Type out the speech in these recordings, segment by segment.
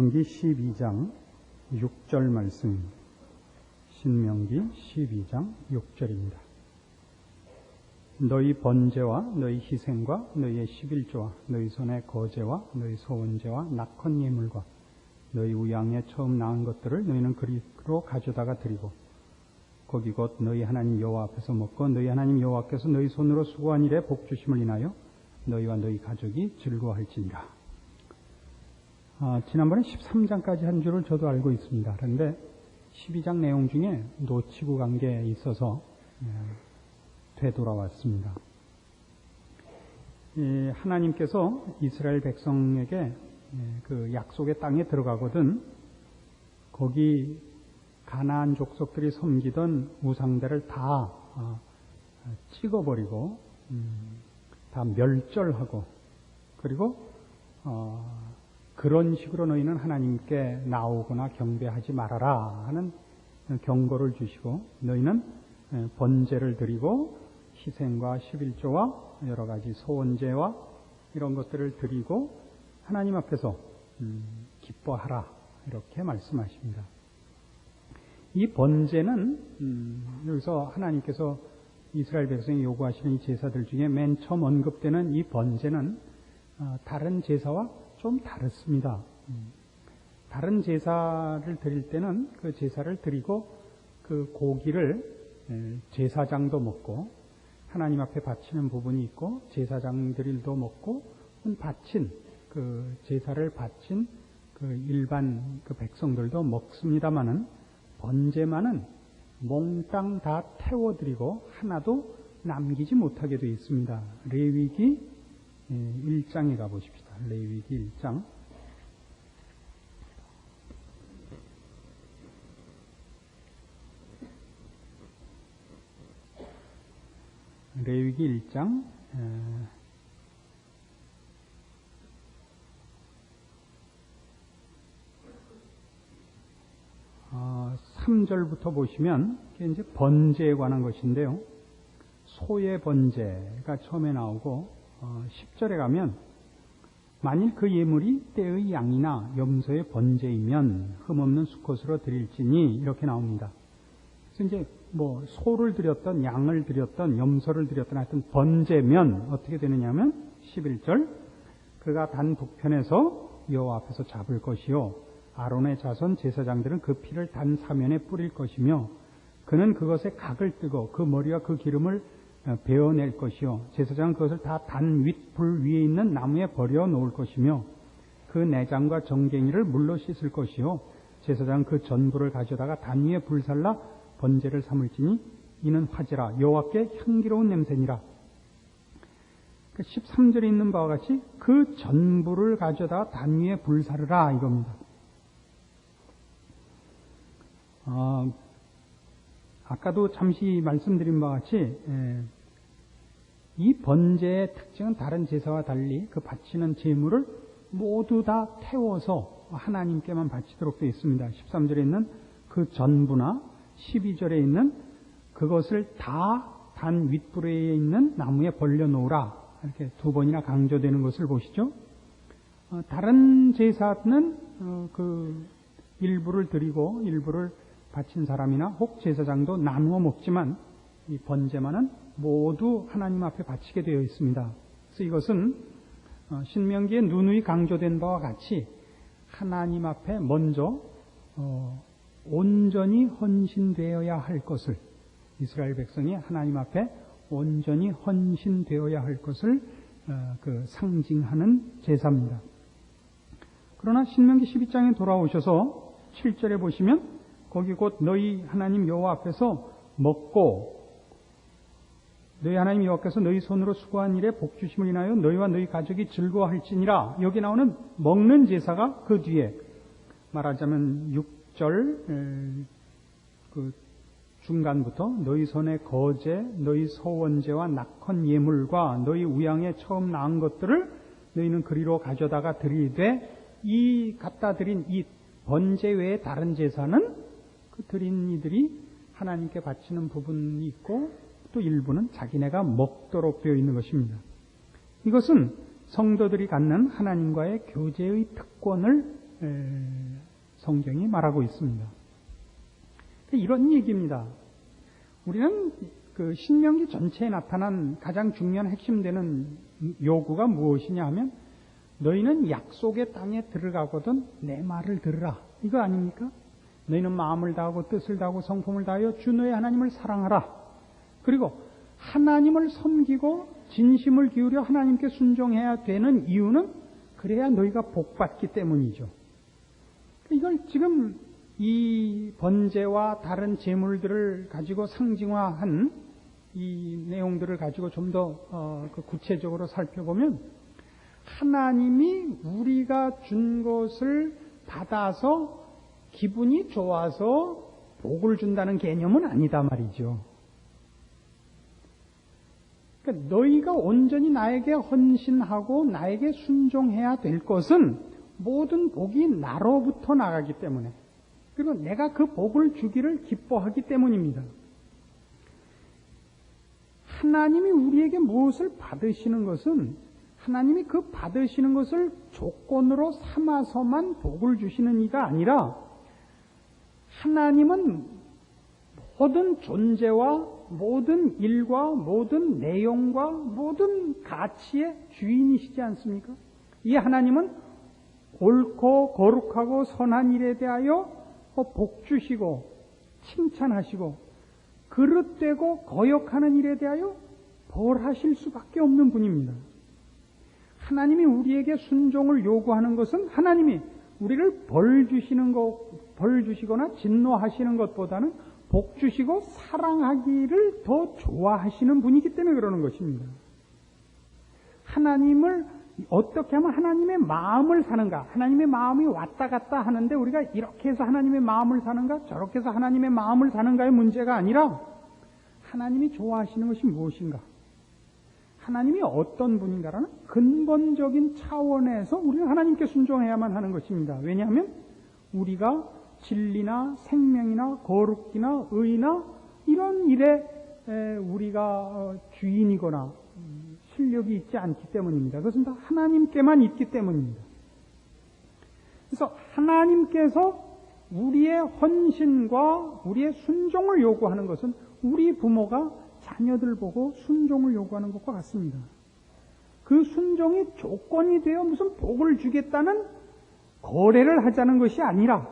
신명기 12장 6절 말씀입니다. 신명기 12장 6절입니다. 너희 번제와 너희 희생과 너희의 11조와 너희 손의 거제와 너희 소원제와 낙헌 예물과 너희 우양에 처음 낳은 것들을 너희는 그리로 가져다가 드리고 거기 곧 너희 하나님 여호와 앞에서 먹고 너희 하나님 여호와께서 너희 손으로 수고한 일에 복 주심을 인하여 너희와 너희 가족이 즐거워할지니라. 지난번에 13장까지 한 줄을 저도 알고 있습니다. 그런데 12장 내용 중에 놓치고 간 게 있어서 되돌아왔습니다. 하나님께서 이스라엘 백성에게 그 약속의 땅에 들어가거든 거기 가나안 족속들이 섬기던 우상들을 다 찍어버리고 다 멸절하고 그리고 그런 식으로 너희는 하나님께 나오거나 경배하지 말아라 하는 경고를 주시고 너희는 번제를 드리고 희생과 11조와 여러 가지 소원제와 이런 것들을 드리고 하나님 앞에서 기뻐하라 이렇게 말씀하십니다. 이 번제는 여기서 하나님께서 이스라엘 백성이 요구하시는 이 제사들 중에 맨 처음 언급되는 이 번제는 다른 제사와 좀 다릅니다. 다른 제사를 드릴 때는 그 제사를 드리고 그 고기를 제사장도 먹고 하나님 앞에 바치는 부분이 있고 제사장들도 먹고 바친 그 제사를 바친 그 일반 그 백성들도 먹습니다마는 번제만은 몽땅 다 태워드리고 하나도 남기지 못하게 되어 있습니다. 레위기 1장에 가보십시다. 레위기 1장. 레위기 1장 3절부터 보시면 이게 이제 번제에 관한 것인데요. 소의 번제가 처음에 나오고 10절에 가면 만일 그 예물이 떼의 양이나 염소의 번제이면 흠없는 수컷으로 드릴지니 이렇게 나옵니다. 그래서 이제 뭐 소를 드렸던 양을 드렸던 염소를 드렸던 하여튼 번제면 어떻게 되느냐면 11절 그가 단 북편에서 여호와 앞에서 잡을 것이요 아론의 자손 제사장들은 그 피를 단 사면에 뿌릴 것이며 그는 그것에 각을 뜨고 그 머리와 그 기름을 베어낼 것이요 제사장은 그것을 다 단 윗불 위에 있는 나무에 버려 놓을 것이며 그 내장과 정갱이를 물로 씻을 것이요 제사장은 그 전부를 가져다가 단 위에 불살라 번제를 삼을지니 이는 화제라 여호와께 향기로운 냄새니라. 13절에 있는 바와 같이 그 전부를 가져다가 단 위에 불사르라 이겁니다. 아까도 잠시 말씀드린 바와 같이 이 번제의 특징은 다른 제사와 달리 그 바치는 제물을 모두 다 태워서 하나님께만 바치도록 되어 있습니다. 13절에 있는 그 전부나 12절에 있는 그것을 다 단 윗불에 있는 나무에 벌려놓으라 이렇게 두 번이나 강조되는 것을 보시죠. 다른 제사는 그 일부를 드리고 일부를 바친 사람이나 혹 제사장도 나누어 먹지만 이 번제만은 모두 하나님 앞에 바치게 되어 있습니다. 그래서 이것은 신명기에 누누이 강조된 바와 같이 하나님 앞에 먼저 온전히 헌신되어야 할 것을 이스라엘 백성이 하나님 앞에 온전히 헌신되어야 할 것을 그 상징하는 제사입니다. 그러나 신명기 12장에 돌아오셔서 7절에 보시면 거기 곧 너희 하나님 여호와 앞에서 먹고 너희 하나님 여호와께서 너희 손으로 수고한 일에 복 주심을 인하여 너희와 너희 가족이 즐거워할지니라. 여기 나오는 먹는 제사가 그 뒤에 말하자면 6절 그 중간부터 너희 손의 거제, 너희 소원제와 낙헌 예물과 너희 우양에 처음 낳은 것들을 너희는 그리로 가져다가 드리되 이 갖다 드린 이 번제 외에 다른 제사는 그 드린 이들이 하나님께 바치는 부분이 있고 또 일부는 자기네가 먹도록 되어 있는 것입니다. 이것은 성도들이 갖는 하나님과의 교제의 특권을 성경이 말하고 있습니다. 이런 얘기입니다. 우리는 그 신명기 전체에 나타난 가장 중요한 핵심되는 요구가 무엇이냐 하면 너희는 약속의 땅에 들어가거든 내 말을 들으라. 이거 아닙니까? 너희는 마음을 다하고 뜻을 다하고 성품을 다하여 주 너희 하나님을 사랑하라. 그리고 하나님을 섬기고 진심을 기울여 하나님께 순종해야 되는 이유는 그래야 너희가 복받기 때문이죠. 이걸 지금 이 번제와 다른 제물들을 가지고 상징화한 이 내용들을 가지고 좀 더 구체적으로 살펴보면 하나님이 우리가 준 것을 받아서 기분이 좋아서 복을 준다는 개념은 아니다 말이죠. 그러니까 너희가 온전히 나에게 헌신하고 나에게 순종해야 될 것은 모든 복이 나로부터 나가기 때문에 그리고 내가 그 복을 주기를 기뻐하기 때문입니다. 하나님이 우리에게 무엇을 받으시는 것은 하나님이 그 받으시는 것을 조건으로 삼아서만 복을 주시는 이가 아니라 하나님은 모든 존재와 모든 일과 모든 내용과 모든 가치의 주인이시지 않습니까? 이 하나님은 옳고 거룩하고 선한 일에 대하여 복 주시고 칭찬하시고 그릇되고 거역하는 일에 대하여 벌하실 수밖에 없는 분입니다. 하나님이 우리에게 순종을 요구하는 것은 하나님이 우리를 벌 주시거나 진노하시는 것보다는 복 주시고 사랑하기를 더 좋아하시는 분이기 때문에 그러는 것입니다. 하나님을 어떻게 하면 하나님의 마음을 사는가? 하나님의 마음이 왔다 갔다 하는데 우리가 이렇게 해서 하나님의 마음을 사는가? 저렇게 해서 하나님의 마음을 사는가의 문제가 아니라 하나님이 좋아하시는 것이 무엇인가? 하나님이 어떤 분인가라는 근본적인 차원에서 우리는 하나님께 순종해야만 하는 것입니다. 왜냐하면 우리가 진리나 생명이나 거룩이나 의나 이런 일에 우리가 주인이거나 실력이 있지 않기 때문입니다. 그것은 다 하나님께만 있기 때문입니다. 그래서 하나님께서 우리의 헌신과 우리의 순종을 요구하는 것은 우리 부모가 자녀들 보고 순종을 요구하는 것과 같습니다. 그 순종이 조건이 되어 무슨 복을 주겠다는 거래를 하자는 것이 아니라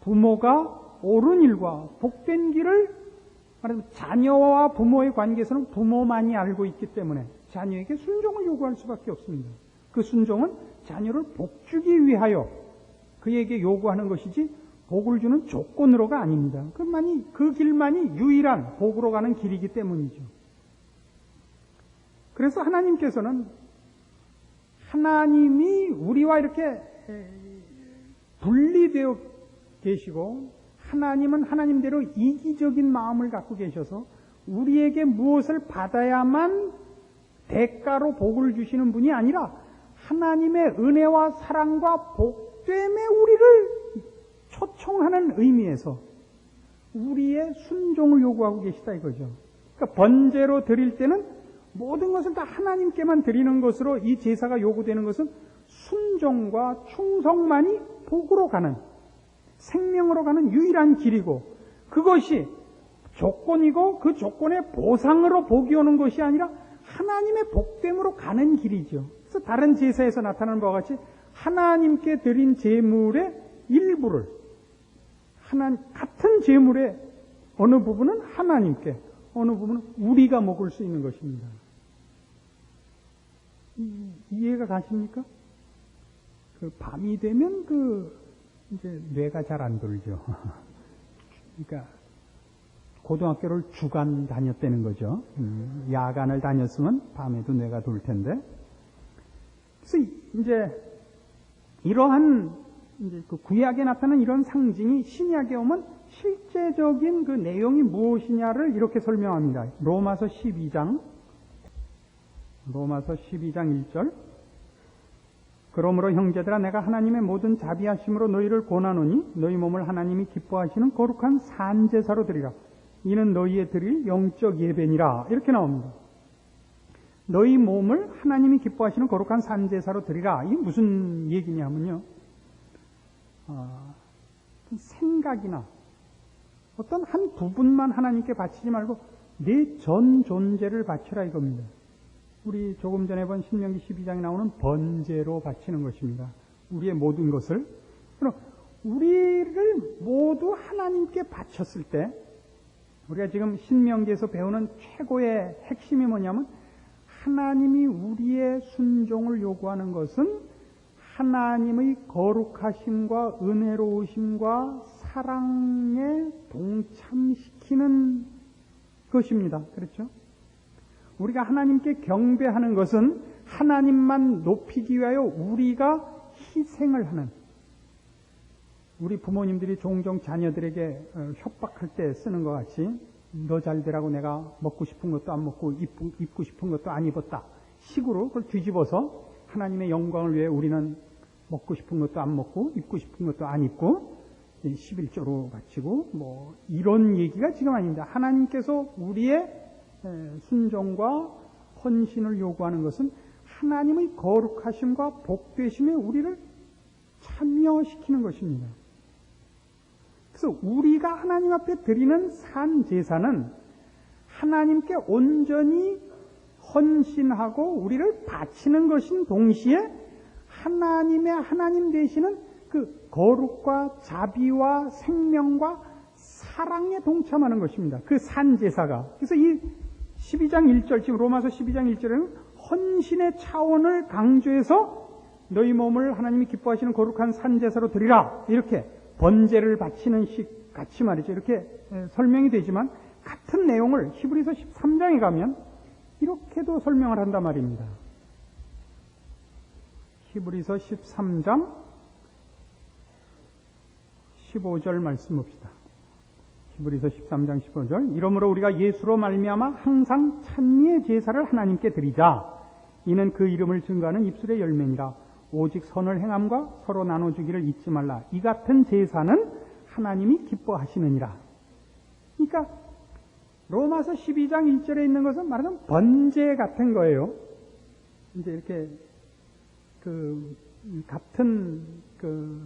부모가 옳은 일과 복된 길을 말하자면 자녀와 부모의 관계에서는 부모만이 알고 있기 때문에 자녀에게 순종을 요구할 수밖에 없습니다. 그 순종은 자녀를 복주기 위하여 그에게 요구하는 것이지 복을 주는 조건으로가 아닙니다. 그 길만이 유일한 복으로 가는 길이기 때문이죠. 그래서 하나님께서는 하나님이 우리와 이렇게 분리되어 계시고 하나님은 하나님대로 이기적인 마음을 갖고 계셔서 우리에게 무엇을 받아야만 대가로 복을 주시는 분이 아니라 하나님의 은혜와 사랑과 복됨에 우리를 초청하는 의미에서 우리의 순종을 요구하고 계시다 이거죠. 그러니까 번제로 드릴 때는 모든 것을 다 하나님께만 드리는 것으로 이 제사가 요구되는 것은 순종과 충성만이 복으로 가는 생명으로 가는 유일한 길이고 그것이 조건이고 그 조건의 보상으로 복이 오는 것이 아니라 하나님의 복됨으로 가는 길이죠. 그래서 다른 제사에서 나타나는 바와 같이 하나님께 드린 제물의 일부를 같은 제물의 어느 부분은 하나님께 어느 부분은 우리가 먹을 수 있는 것입니다. 이해가 가십니까? 그 밤이 되면 이제 뇌가 잘 안 돌죠. 그러니까 고등학교를 주간 다녔다는 거죠. 야간을 다녔으면 밤에도 뇌가 돌 텐데. 그래서 이제 이러한 이제 그 구약에 나타난 이런 상징이 신약에 오면 실제적인 그 내용이 무엇이냐를 이렇게 설명합니다. 로마서 12장 1절. 그러므로 형제들아 내가 하나님의 모든 자비하심으로 너희를 권하노니 너희 몸을 하나님이 기뻐하시는 거룩한 산제사로 드리라. 이는 너희의 드릴 영적 예배니라. 이렇게 나옵니다. 너희 몸을 하나님이 기뻐하시는 거룩한 산제사로 드리라. 이게 무슨 얘기냐 하면요. 생각이나 어떤 한 부분만 하나님께 바치지 말고 내 전 존재를 바쳐라 이겁니다. 우리 조금 전에 본 신명기 12장에 나오는 번제로 바치는 것입니다. 우리의 모든 것을. 그럼 우리를 모두 하나님께 바쳤을 때 우리가 지금 신명기에서 배우는 최고의 핵심이 뭐냐면 하나님이 우리의 순종을 요구하는 것은 하나님의 거룩하심과 은혜로우심과 사랑에 동참시키는 것입니다. 그렇죠? 우리가 하나님께 경배하는 것은 하나님만 높이기 위하여 우리가 희생을 하는, 우리 부모님들이 종종 자녀들에게 협박할 때 쓰는 것 같이 너 잘 되라고 내가 먹고 싶은 것도 안 먹고 입고 싶은 것도 안 입었다 식으로 그걸 뒤집어서 하나님의 영광을 위해 우리는 먹고 싶은 것도 안 먹고 입고 싶은 것도 안 입고 11조로 바치고 뭐 이런 얘기가 지금 아닙니다. 하나님께서 우리의 순종과 헌신을 요구하는 것은 하나님의 거룩하심과 복되심에 우리를 참여시키는 것입니다. 그래서 우리가 하나님 앞에 드리는 산 제사는 하나님께 온전히 헌신하고 우리를 바치는 것인 동시에 하나님 되시는 그 거룩과 자비와 생명과 사랑에 동참하는 것입니다. 그 산 제사가. 그래서 이 12장 1절, 지금 로마서 12장 1절에는 헌신의 차원을 강조해서 너희 몸을 하나님이 기뻐하시는 거룩한 산 제사로 드리라. 이렇게 번제를 바치는 식 같이 말이죠. 이렇게 설명이 되지만 같은 내용을 히브리서 13장에 가면 이렇게도 설명을 한단 말입니다. 히브리서 13장 15절 말씀 봅시다. 히브리서 13장 15절. 이러므로 우리가 예수로 말미암아 항상 찬미의 제사를 하나님께 드리자. 이는 그 이름을 증거하는 입술의 열매니라. 오직 선을 행함과 서로 나눠주기를 잊지 말라. 이 같은 제사는 하나님이 기뻐하시느니라. 그러니까 로마서 12장 1절에 있는 것은 말하자면 번제 같은 거예요. 이제 이렇게 같은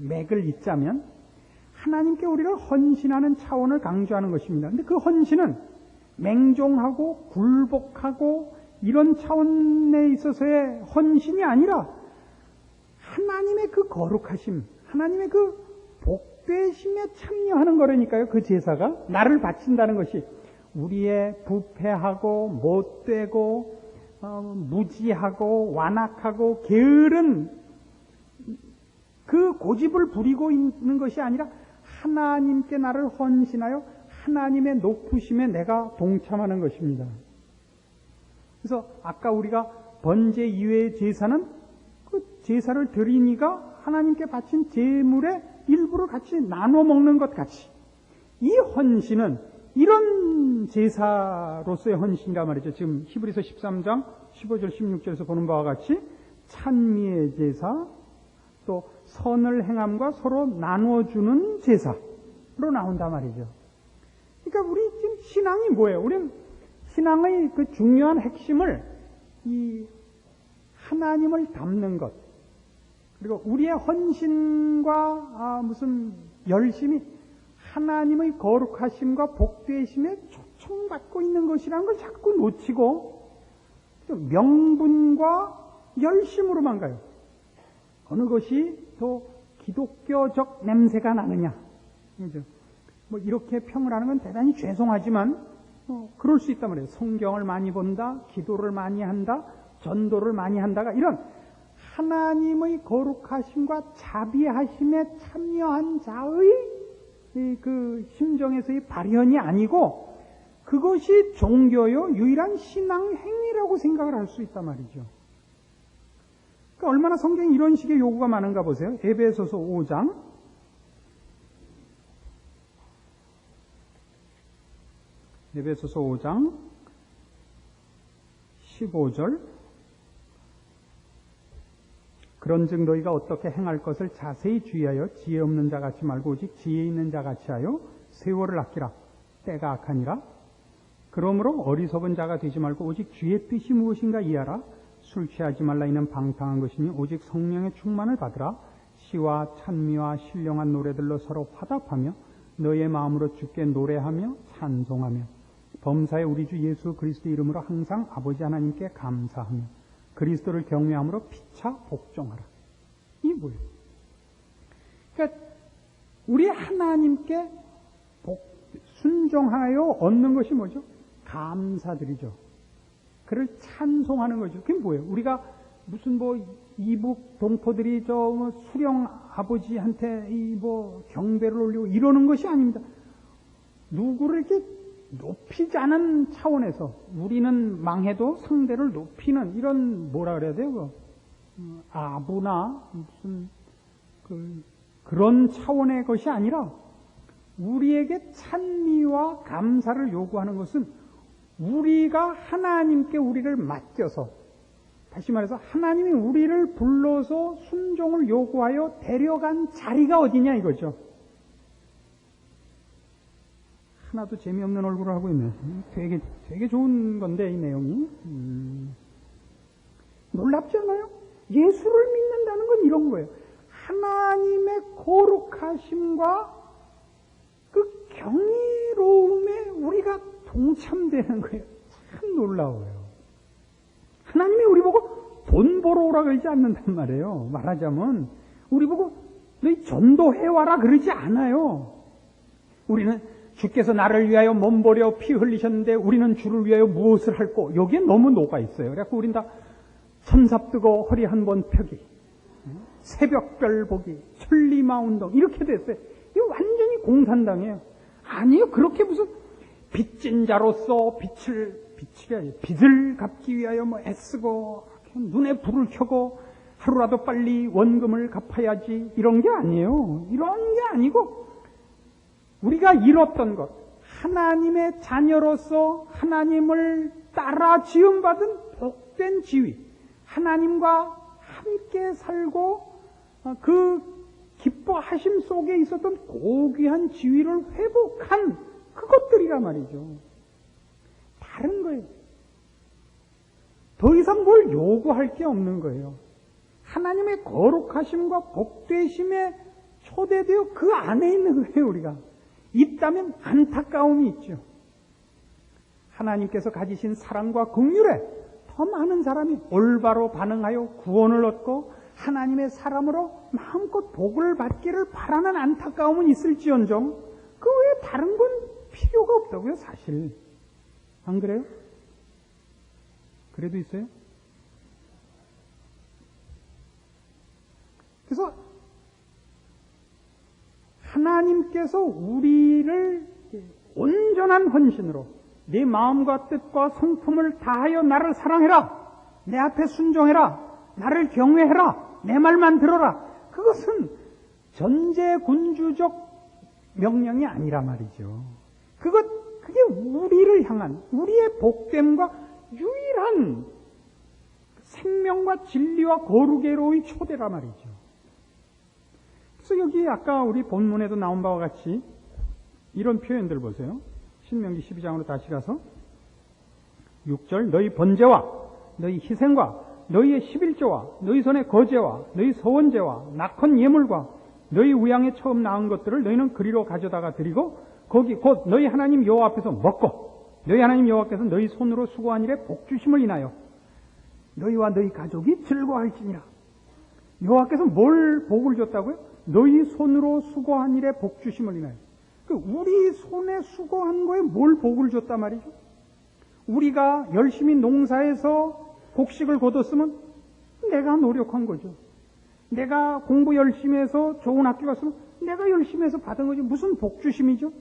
맥을 잇자면 하나님께 우리를 헌신하는 차원을 강조하는 것입니다. 근데 그 헌신은 맹종하고 굴복하고 이런 차원에 있어서의 헌신이 아니라 하나님의 그 거룩하심, 하나님의 그 복되심에 참여하는 거라니까요. 그 제사가 나를 바친다는 것이 우리의 부패하고 못되고 무지하고 완악하고 게으른 그 고집을 부리고 있는 것이 아니라 하나님께 나를 헌신하여 하나님의 높으심에 내가 동참하는 것입니다. 그래서 아까 우리가 번제 이외의 제사는 그 제사를 드리니까 하나님께 바친 제물의 일부를 같이 나눠 먹는 것 같이 이 헌신은 이런 제사로서의 헌신이란 말이죠. 지금 히브리서 13장 15절 16절에서 보는 바와 같이 찬미의 제사 또 선을 행함과 서로 나눠주는 제사로 나온단 말이죠. 그러니까 우리 지금 신앙이 뭐예요? 우리는 신앙의 그 중요한 핵심을 이 하나님을 닮는 것 그리고 우리의 헌신과 무슨 열심이 하나님의 거룩하심과 복되심에 초청받고 있는 것이라는 걸 자꾸 놓치고 명분과 열심으로만 가요. 어느 것이 더 기독교적 냄새가 나느냐. 그죠? 뭐 이렇게 평을 하는 건 대단히 죄송하지만 그럴 수 있단 말이에요. 성경을 많이 본다, 기도를 많이 한다, 전도를 많이 한다가 이런 하나님의 거룩하심과 자비하심에 참여한 자의 그 심정에서의 발현이 아니고 그것이 종교요 유일한 신앙 행위라고 생각을 할 수 있단 말이죠. 그러니까 얼마나 성경에 이런 식의 요구가 많은가 보세요. 에베소서 5장 15절 그런즉 너희가 어떻게 행할 것을 자세히 주의하여 지혜 없는 자같이 말고 오직 지혜 있는 자같이 하여 세월을 아끼라. 때가 악하니라. 그러므로 어리석은 자가 되지 말고 오직 주의 뜻이 무엇인가 이해하라. 술 취하지 말라. 이는 방탕한 것이니 오직 성령의 충만을 받으라. 시와 찬미와 신령한 노래들로 서로 화답하며 너의 마음으로 주께 노래하며 찬송하며 범사에 우리 주 예수 그리스도 이름으로 항상 아버지 하나님께 감사하며 그리스도를 경외함으로 피차 복종하라. 이게 뭐예요? 그러니까 우리 하나님께 순종하여 얻는 것이 뭐죠? 감사드리죠. 그를 찬송하는 거죠. 그게 뭐예요? 우리가 무슨 이북 동포들이 수령 아버지한테 경배를 올리고 이러는 것이 아닙니다. 누구를 이렇게 높이지 않은 차원에서 우리는 망해도 상대를 높이는 이런 뭐라 그래야 돼요? 아부나 무슨 그런 차원의 것이 아니라 우리에게 찬미와 감사를 요구하는 것은 우리가 하나님께 우리를 맡겨서, 다시 말해서 하나님이 우리를 불러서 순종을 요구하여 데려간 자리가 어디냐 이거죠. 하나도 재미없는 얼굴을 하고 있네. 되게 좋은 건데 이 내용이. 놀랍지 않아요? 예수를 믿는다는 건 이런 거예요. 하나님의 거룩하심과 그 경이로움에 우리가 동참되는 거예요. 참 놀라워요. 하나님이 우리 보고 돈 벌어 오라 그러지 않는단 말이에요. 말하자면 우리 보고 너희 전도해와라 그러지 않아요. 우리는 주께서 나를 위하여 몸 버려 피 흘리셨는데 우리는 주를 위하여 무엇을 할꼬? 여기에 너무 녹아 있어요. 그래서 우린 다 천삽 뜨고 허리 한 번 펴기, 새벽별 보기, 천리마운동 이렇게 됐어요. 이거 완전히 공산당이에요. 아니요, 그렇게 무슨 빚진 자로서 빚을 갚기 위하여 애쓰고 눈에 불을 켜고 하루라도 빨리 원금을 갚아야지 이런 게 아니에요. 이런 게 아니고 우리가 이뤘던 것, 하나님의 자녀로서 하나님을 따라 지음받은 복된 지위, 하나님과 함께 살고 그 기뻐하심 속에 있었던 고귀한 지위를 회복한 그것들이란 말이죠. 다른 거예요. 더 이상 뭘 요구할 게 없는 거예요. 하나님의 거룩하심과 복되심에 초대되어 그 안에 있는 거예요. 우리가 있다면 안타까움이 있죠. 하나님께서 가지신 사랑과 긍휼에 더 많은 사람이 올바로 반응하여 구원을 얻고 하나님의 사람으로 마음껏 복을 받기를 바라는 안타까움은 있을지언정 그 외에 다른 건 필요가 없다고요. 사실 안 그래요? 그래도 있어요? 그래서 하나님께서 우리를 온전한 헌신으로 네 마음과 뜻과 성품을 다하여 나를 사랑해라, 내 앞에 순종해라, 나를 경외해라, 내 말만 들어라. 그것은 전제군주적 명령이 아니라 말이죠. 그게 우리를 향한 우리의 복됨과 유일한 생명과 진리와 거룩의로의 초대라 말이죠. 그래서 여기 아까 우리 본문에도 나온 바와 같이 이런 표현들 보세요. 신명기 12장으로 다시 가서 6절 너희 번제와 너희 희생과 너희의 11조와 너희 손의 거제와 너희 서원제와 낙헌 예물과 너희 우양에 처음 낳은 것들을 너희는 그리로 가져다가 드리고 거기 곧 너희 하나님 여호와 앞에서 먹고 너희 하나님 여호와께서 너희 손으로 수고한 일에 복주심을 인하여 너희와 너희 가족이 즐거워할지니라. 여호와께서 뭘 복을 줬다고요? 너희 손으로 수고한 일에 복주심을 인하여. 우리 손에 수고한 거에 뭘 복을 줬단 말이죠? 우리가 열심히 농사해서 곡식을 거뒀으면 내가 노력한 거죠. 내가 공부 열심히 해서 좋은 학교 갔으면 내가 열심히 해서 받은 거지. 무슨 복주심이죠?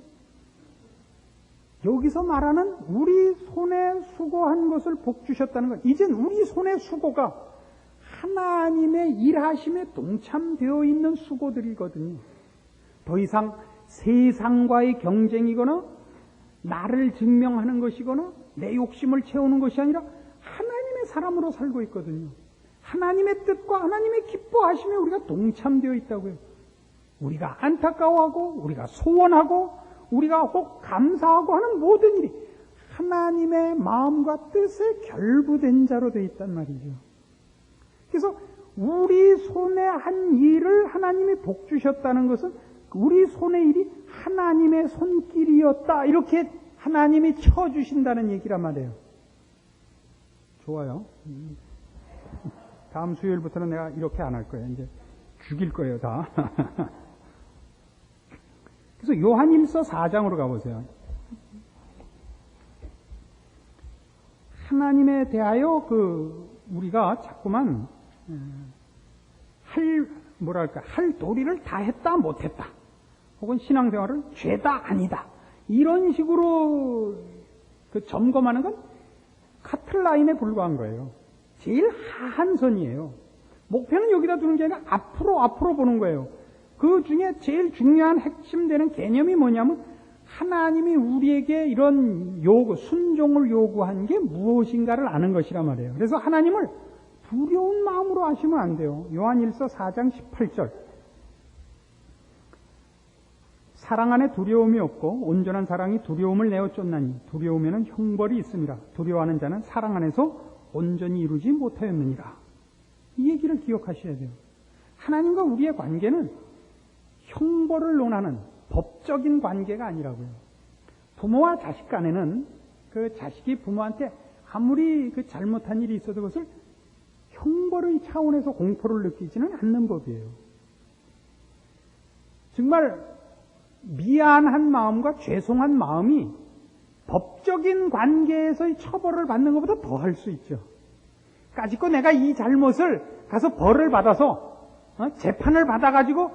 여기서 말하는 우리 손에 수고한 것을 복주셨다는 것. 이젠 우리 손의 수고가 하나님의 일하심에 동참되어 있는 수고들이거든요. 더 이상 세상과의 경쟁이거나 나를 증명하는 것이거나 내 욕심을 채우는 것이 아니라 하나님의 사람으로 살고 있거든요. 하나님의 뜻과 하나님의 기뻐하심에 우리가 동참되어 있다고요. 우리가 안타까워하고 우리가 소원하고 우리가 혹 감사하고 하는 모든 일이 하나님의 마음과 뜻에 결부된 자로 되어 있단 말이죠. 그래서 우리 손에 한 일을 하나님이 복 주셨다는 것은 우리 손의 일이 하나님의 손길이었다. 이렇게 하나님이 쳐주신다는 얘기란 말이에요. 좋아요. 다음 수요일부터는 내가 이렇게 안 할 거예요. 이제 죽일 거예요, 다. 그래서 요한일서 4장으로 가보세요. 하나님에 대하여 우리가 자꾸만 할 도리를 다 했다 못했다, 혹은 신앙생활을 죄다 아니다, 이런 식으로 점검하는 건 카틀라인에 불과한 거예요. 제일 하한 선이에요. 목표는 여기다 두는 게 아니라 앞으로 보는 거예요. 그 중에 제일 중요한 핵심되는 개념이 뭐냐면 하나님이 우리에게 이런 순종을 요구한 게 무엇인가를 아는 것이란 말이에요. 그래서 하나님을 두려운 마음으로 하시면 안 돼요. 요한일서 4장 18절. 사랑 안에 두려움이 없고 온전한 사랑이 두려움을 내어 쫓나니 두려움에는 형벌이 있습니다. 두려워하는 자는 사랑 안에서 온전히 이루지 못하였느니라. 이 얘기를 기억하셔야 돼요. 하나님과 우리의 관계는 형벌을 논하는 법적인 관계가 아니라고요. 부모와 자식 간에는 그 자식이 부모한테 아무리 잘못한 일이 있어도 그것을 형벌의 차원에서 공포를 느끼지는 않는 법이에요. 정말 미안한 마음과 죄송한 마음이 법적인 관계에서의 처벌을 받는 것보다 더 할 수 있죠. 까짓거 내가 이 잘못을 가서 벌을 받아서 재판을 받아가지고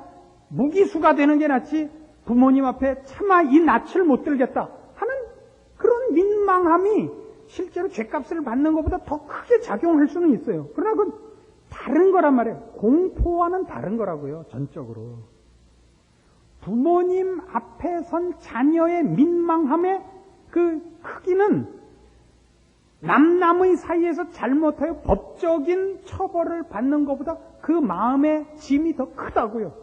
무기수가 되는 게 낫지 부모님 앞에 차마 이 낯을 못 들겠다 하는 그런 민망함이 실제로 죗값을 받는 것보다 더 크게 작용할 수는 있어요. 그러나 그건 다른 거란 말이에요. 공포와는 다른 거라고요. 전적으로. 부모님 앞에 선 자녀의 민망함의 그 크기는 남남의 사이에서 잘못하여 법적인 처벌을 받는 것보다 그 마음의 짐이 더 크다고요.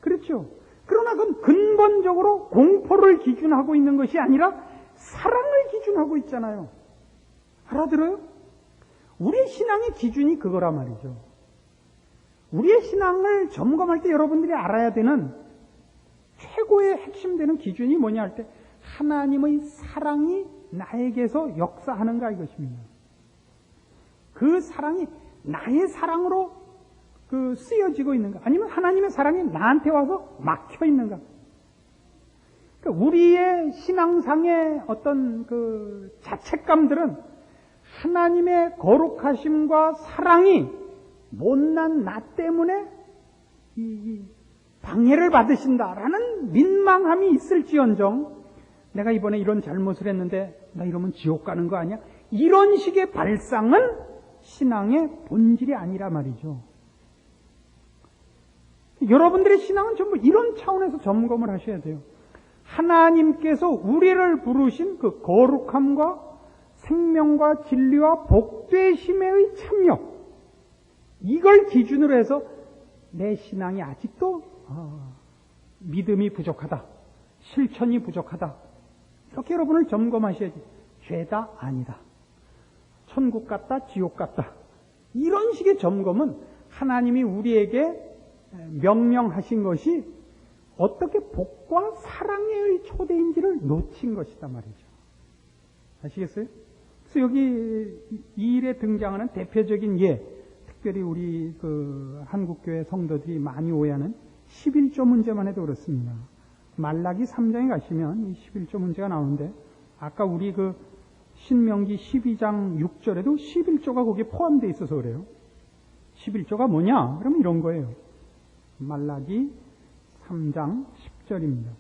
그렇죠? 그러나 그건 근본적으로 공포를 기준하고 있는 것이 아니라 사랑을 기준하고 있잖아요. 알아들어요? 우리의 신앙의 기준이 그거란 말이죠. 우리의 신앙을 점검할 때 여러분들이 알아야 되는 최고의 핵심되는 기준이 뭐냐 할 때 하나님의 사랑이 나에게서 역사하는가 이것입니다. 그 사랑이 나의 사랑으로 쓰여지고 있는가, 아니면 하나님의 사랑이 나한테 와서 막혀 있는가. 그러니까 우리의 신앙상의 어떤 자책감들은 하나님의 거룩하심과 사랑이 못난 나 때문에 방해를 받으신다라는 민망함이 있을지언정 내가 이번에 이런 잘못을 했는데 나 이러면 지옥 가는 거 아니야? 이런 식의 발상은 신앙의 본질이 아니라 말이죠. 여러분들의 신앙은 전부 이런 차원에서 점검을 하셔야 돼요. 하나님께서 우리를 부르신 그 거룩함과 생명과 진리와 복되심의 참여, 이걸 기준으로 해서 내 신앙이 아직도 믿음이 부족하다, 실천이 부족하다, 이렇게 여러분을 점검하셔야지. 죄다 아니다, 천국 같다, 지옥 같다, 이런 식의 점검은 하나님이 우리에게 명령하신 것이 어떻게 복과 사랑의 초대인지를 놓친 것이다 말이죠. 아시겠어요? 그래서 여기 이 일에 등장하는 대표적인 예, 특별히 우리 한국교회 성도들이 많이 오해하는 11조 문제만 해도 그렇습니다. 말라기 3장에 가시면 이 11조 문제가 나오는데, 아까 우리 신명기 12장 6절에도 11조가 거기에 포함되어 있어서 그래요. 11조가 뭐냐? 그러면 이런 거예요. 말라기 3장 10절입니다.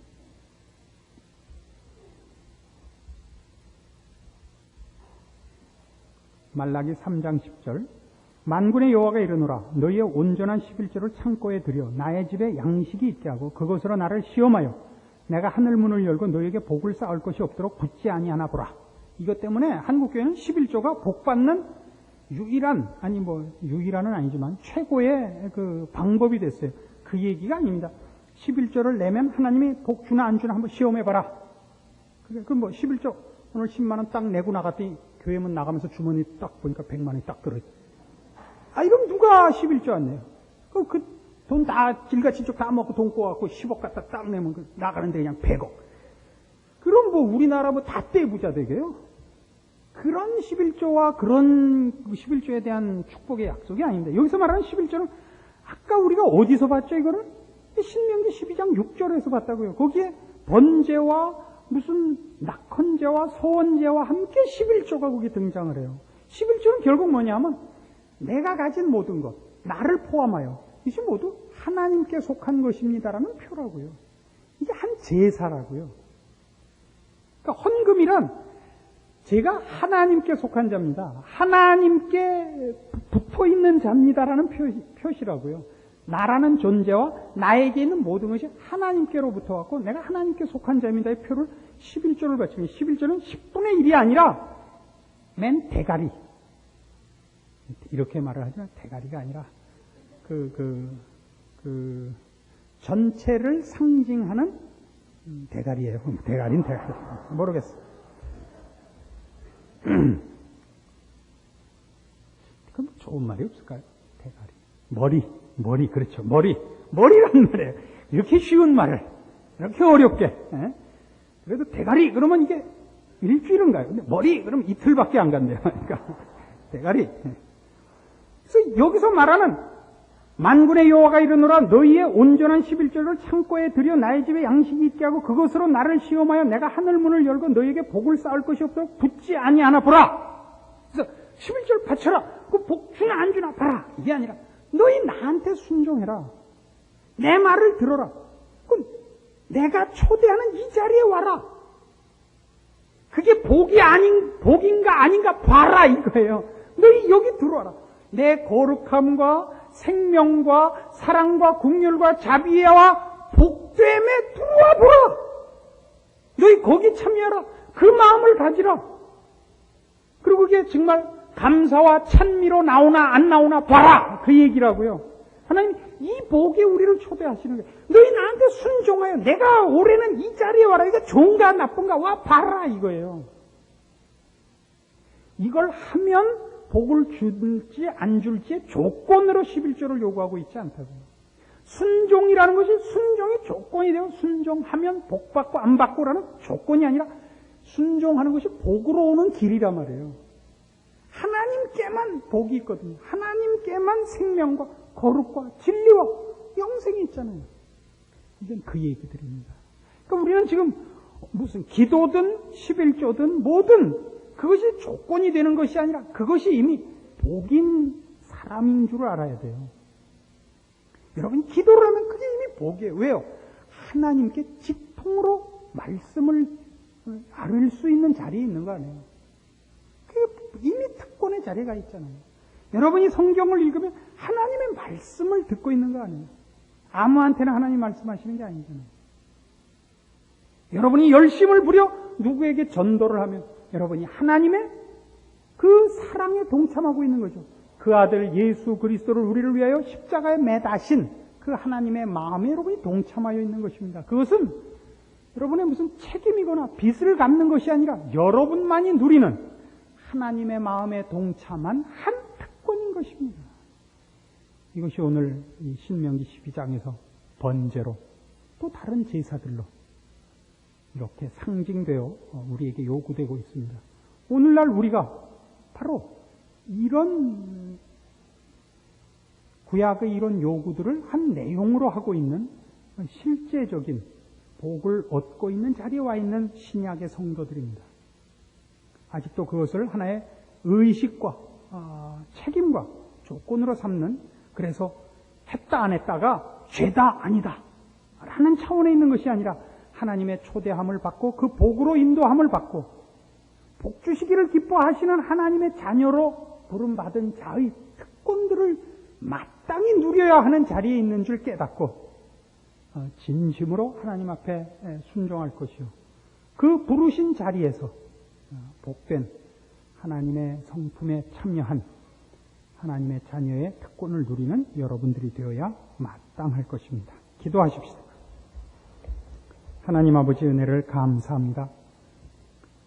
말라기 3장 10절. 만군의 여호와가 이르노라. 너희의 온전한 11조를 창고에 들여 나의 집에 양식이 있게 하고 그것으로 나를 시험하여 내가 하늘 문을 열고 너희에게 복을 쌓을 것이 없도록 붙지 아니하나 보라. 이것 때문에 한국교회는 11조가 복받는 유일한, 유일한은 아니지만 최고의 방법이 됐어요. 그 얘기가 아닙니다. 11조를 내면 하나님이 복 주나 안 주나 한번 시험해봐라. 11조 오늘 10만 원 딱 내고 나갔더니 교회문 나가면서 주머니 딱 보니까 100만 원이 딱 들어있어요. 이러면 누가 11조 안 내요? 그 돈 다 질가치쪽 다 먹고 돈 꼬갖고 10억 갖다 딱 내면 나가는데 그냥 100억. 그럼 뭐 우리나라 뭐 다 떼부자 되게요? 그런 11조와 그런 11조에 대한 축복의 약속이 아닙니다. 여기서 말하는 11조는 아까 우리가 어디서 봤죠, 이거는? 신명기 12장 6절에서 봤다고요. 거기에 번제와 무슨 낙헌제와 소원제와 함께 11조가 거기 등장을 해요. 11조는 결국 뭐냐면 내가 가진 모든 것, 나를 포함하여 이것이 모두 하나님께 속한 것입니다라는 표라고요. 이게 한 제사라고요. 그러니까 헌금이란 제가 하나님께 속한 자입니다. 하나님께 붙어 있는 자입니다라는 표시라고요. 나라는 존재와 나에게 있는 모든 것이 하나님께로부터 왔고 내가 하나님께 속한 자입니다의 표를 11조를 바치면 11조는 10분의 1이 아니라 맨 대가리. 이렇게 말을 하지만 대가리가 아니라 전체를 상징하는 대가리예요. 대가리는 대가리. 모르겠어. 그럼 좋은 말이 없을까요? 대가리. 머리, 그렇죠. 머리란 말이에요. 이렇게 쉬운 말을, 이렇게 어렵게. 예? 그래도 대가리, 그러면 이게 일주일은 가요. 근데 머리, 그러면 이틀밖에 안 간대요. 그러니까, 대가리. 그래서 여기서 말하는 만군의 여호와가 이르노라 너희의 온전한 11조를 창고에 들여 나의 집에 양식이 있게 하고 그것으로 나를 시험하여 내가 하늘 문을 열고 너희에게 복을 쌓을 것이 없도록 붙지 아니하나 보라. 그래서 11조를 바쳐라. 그 복 주나 안 주나 봐라. 이게 아니라 너희 나한테 순종해라. 내 말을 들어라. 내가 초대하는 이 자리에 와라. 그게 복인가 아닌가 봐라 이거예요. 너희 여기 들어와라. 내 거룩함과 생명과 사랑과 긍휼과 자비와 복됨에 들어와 보라. 너희 거기 참여하라. 그 마음을 가지라. 그리고 그게 정말 감사와 찬미로 나오나 안 나오나 봐라. 그 얘기라고요. 하나님 이 복에 우리를 초대하시는 거예요. 너희 나한테 순종하여 내가 올해는 이 자리에 와라. 이거 좋은가 나쁜가 와 봐라 이거예요. 이걸 하면 복을 줄지 안 줄지의 조건으로 11조를 요구하고 있지 않다고요. 순종이라는 것이 순종의 조건이 되고 순종하면 복 받고 안 받고라는 조건이 아니라 순종하는 것이 복으로 오는 길이란 말이에요. 하나님께만 복이 있거든요. 하나님께만 생명과 거룩과 진리와 영생이 있잖아요. 이건 그 얘기들입니다. 그러니까 우리는 지금 무슨 기도든 11조든 뭐든 그것이 조건이 되는 것이 아니라 그것이 이미 복인 사람인 줄 알아야 돼요. 여러분 기도를 하면 그게 이미 복이에요. 왜요? 하나님께 직통으로 말씀을 아뢰 수 있는 자리에 있는 거 아니에요. 그게 이미 특권의 자리가 있잖아요. 여러분이 성경을 읽으면 하나님의 말씀을 듣고 있는 거 아니에요. 아무한테나 하나님 말씀하시는 게 아니잖아요. 여러분이 열심을 부려 누구에게 전도를 하면 여러분이 하나님의 그 사랑에 동참하고 있는 거죠. 그 아들 예수 그리스도를 우리를 위하여 십자가에 매다신 그 하나님의 마음에 여러분이 동참하여 있는 것입니다. 그것은 여러분의 무슨 책임이거나 빚을 갚는 것이 아니라 여러분만이 누리는 하나님의 마음에 동참한 한 특권인 것입니다. 이것이 오늘 이 신명기 12장에서 번제로 또 다른 제사들로 이렇게 상징되어 우리에게 요구되고 있습니다. 오늘날 우리가 바로 이런 구약의 이런 요구들을 한 내용으로 하고 있는 실제적인 복을 얻고 있는 자리에 와 있는 신약의 성도들입니다. 아직도 그것을 하나의 의식과 책임과 조건으로 삼는, 그래서 했다 안 했다가 죄다 아니다 라는 차원에 있는 것이 아니라 하나님의 초대함을 받고 그 복으로 인도함을 받고 복 주시기를 기뻐하시는 하나님의 자녀로 부름받은 자의 특권들을 마땅히 누려야 하는 자리에 있는 줄 깨닫고 진심으로 하나님 앞에 순종할 것이요, 그 부르신 자리에서 복된 하나님의 성품에 참여한 하나님의 자녀의 특권을 누리는 여러분들이 되어야 마땅할 것입니다. 기도하십시다. 하나님 아버지 은혜를 감사합니다.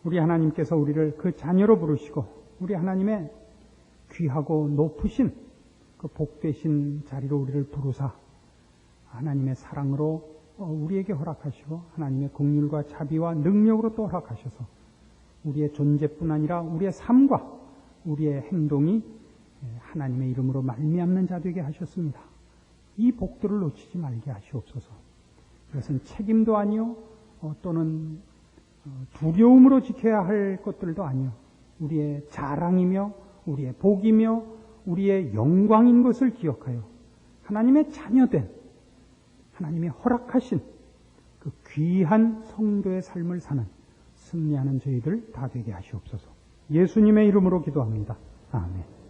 우리 하나님께서 우리를 그 자녀로 부르시고 우리 하나님의 귀하고 높으신 그 복되신 자리로 우리를 부르사 하나님의 사랑으로 우리에게 허락하시고 하나님의 긍휼과 자비와 능력으로 또 허락하셔서 우리의 존재뿐 아니라 우리의 삶과 우리의 행동이 하나님의 이름으로 말미암는 자 되게 하셨습니다. 이 복들을 놓치지 말게 하시옵소서. 이것은 책임도 아니요 또는 두려움으로 지켜야 할 것들도 아니요 우리의 자랑이며 우리의 복이며 우리의 영광인 것을 기억하여 하나님의 자녀된 하나님이 허락하신 그 귀한 성도의 삶을 사는 승리하는 저희들 다 되게 하시옵소서. 예수님의 이름으로 기도합니다. 아멘.